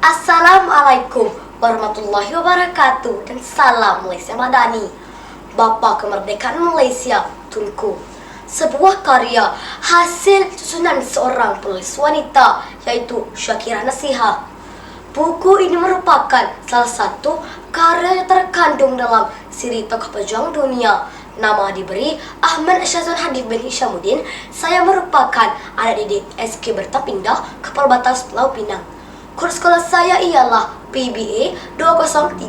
Assalamualaikum warahmatullahi wabarakatuh dan salam Malaysia Madani. Bapa Kemerdekaan Malaysia Tunku, sebuah karya hasil susunan seorang penulis wanita yaitu Syakirah Nasihah. Buku ini merupakan salah satu karya yang terkandung dalam siri tokoh pejuang dunia. Nama diberi Ahmad Syazwan Hadif bin Hishamuddin. Saya merupakan anak didik SK Bertapindah Kapal Batas Pulau Pinang. Kurs sekolah saya ialah PBA 2034.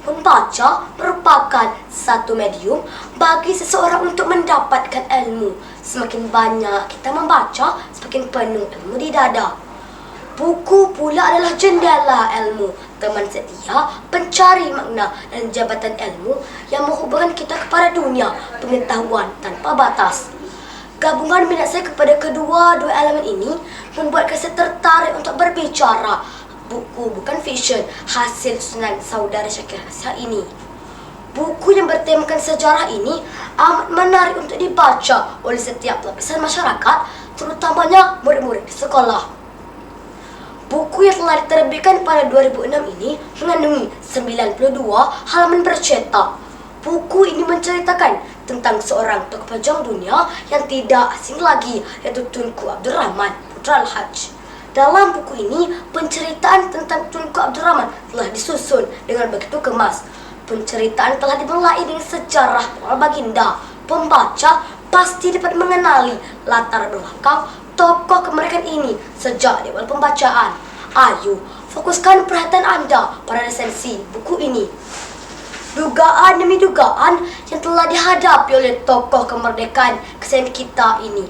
Membaca merupakan satu medium bagi seseorang untuk mendapatkan ilmu. Semakin banyak kita membaca, semakin penuh ilmu di dada. Buku pula adalah jendela ilmu, teman setia, pencari makna dan jabatan ilmu yang menghubungkan kita kepada dunia pengetahuan tanpa batas. Gabungan minat saya kepada kedua-dua elemen ini membuatkan saya tertarik untuk berbicara. Buku bukan fiksyen hasil susunan saudara Syakirah Nasihah ini. Buku yang bertemakan sejarah ini amat menarik untuk dibaca oleh setiap lapisan masyarakat, terutamanya murid-murid di sekolah. Buku yang telah diterbitkan pada 2006 ini mengandungi 92 halaman bercetak. Buku ini menceritakan tentang seorang tokoh pejuang dunia yang tidak asing lagi, yaitu Tunku Abdul Rahman, putra Al-Hajj. Dalam buku ini, penceritaan tentang Tunku Abdul Rahman telah disusun dengan begitu kemas. Penceritaan telah dimulai dengan sejarah para baginda. Pembaca pasti dapat mengenali latar belakang tokoh kemerdekaan ini sejak di awal pembacaan. Ayo, fokuskan perhatian Anda pada resensi buku ini. Dugaan demi dugaan yang telah dihadapi oleh tokoh kemerdekaan kesayangan kita ini.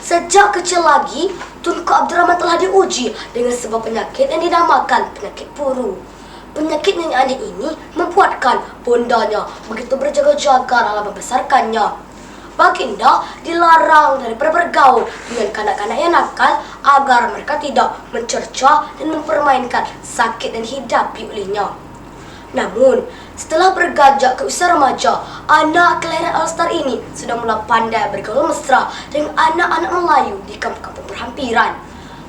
Sejak kecil lagi, Tunku Abdul Rahman telah diuji dengan sebuah penyakit yang dinamakan penyakit puru. Penyakit yang aneh ini membuatkan bondanya begitu berjaga-jaga dalam membesarkannya. Baginda dilarang daripada bergaul dengan kanak-kanak yang nakal agar mereka tidak mencerca dan mempermainkan sakit dan hidapi olehnya. Namun, setelah bergajak ke usia remaja, anak kelahiran All-Star ini sudah mulai pandai bergaul mesra dengan anak-anak Melayu di kampung-kampung berhampiran.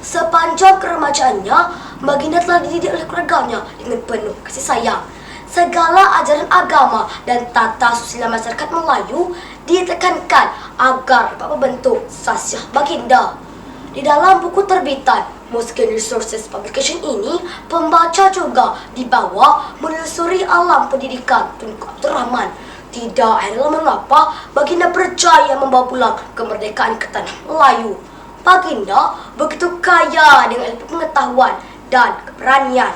Sepanjang keremajaannya, baginda telah dididik oleh keluarganya dengan penuh kasih sayang. Segala ajaran agama dan tata susila masyarakat Melayu ditekankan agar dapat membentuk sasiah baginda. Di dalam buku terbitan Muskin Resources Publication ini, pembaca juga dibawa menelusuri alam pendidikan Tunku Abdul Rahman. Tidak heran mengapa baginda berjaya membawa pulang kemerdekaan ke tanah Melayu. Baginda begitu kaya dengan ilmu pengetahuan dan keberanian.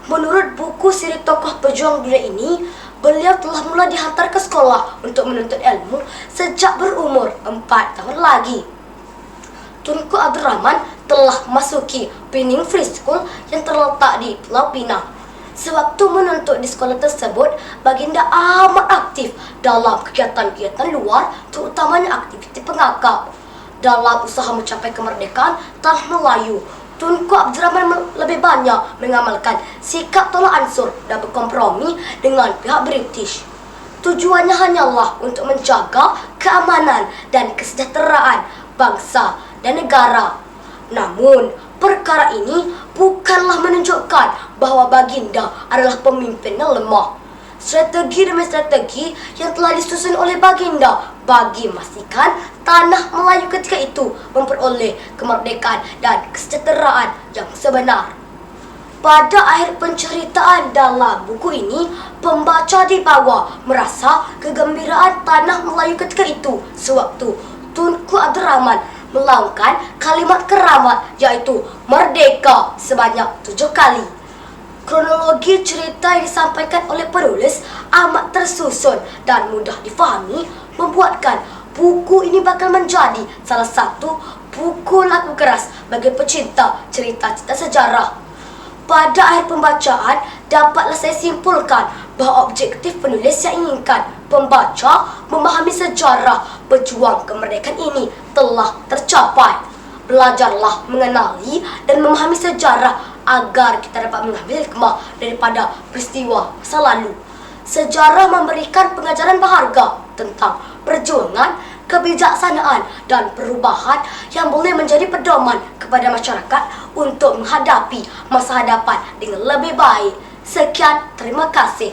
Menurut buku siri tokoh pejuang dunia ini, beliau telah mulai dihantar ke sekolah untuk menuntut ilmu sejak berumur 4 tahun lagi. Tunku Abdul Rahman telah memasuki Pening Free School yang terletak di Pulau Pinang. Sewaktu menuntut di sekolah tersebut, baginda amat aktif dalam kegiatan-kegiatan luar, terutamanya aktiviti pengakap. Dalam usaha mencapai kemerdekaan tanah Melayu, Tunku Abdul Rahman lebih banyak mengamalkan sikap tolak ansur dan berkompromi dengan pihak British. Tujuannya hanyalah untuk menjaga keamanan dan kesejahteraan bangsa dan negara. Namun, perkara ini bukanlah menunjukkan bahwa baginda adalah pemimpin yang lemah. Strategi demi strategi yang telah disusun oleh baginda bagi memastikan tanah Melayu ketika itu memperoleh kemerdekaan dan kesejahteraan yang sebenar. Pada akhir penceritaan dalam buku ini, pembaca dibawa merasa kegembiraan tanah Melayu ketika itu sewaktu Tunku Abdul Rahman melaungkan kalimat keramat yaitu merdeka sebanyak 7 kali. Kronologi cerita yang disampaikan oleh penulis amat tersusun dan mudah difahami, membuatkan buku ini bakal menjadi salah satu buku laku keras bagi pecinta cerita-cerita sejarah. Pada akhir pembacaan, dapatlah saya simpulkan bahawa objektif penulis yang inginkan pembaca memahami sejarah pejuang kemerdekaan ini telah tercapai. Belajarlah mengenali dan memahami sejarah agar kita dapat mengambil hikmah daripada peristiwa masa lalu. Sejarah memberikan pengajaran berharga tentang perjuangan, kebijaksanaan dan perubahan yang boleh menjadi pedoman kepada masyarakat untuk menghadapi masa hadapan dengan lebih baik. Sekian, terima kasih.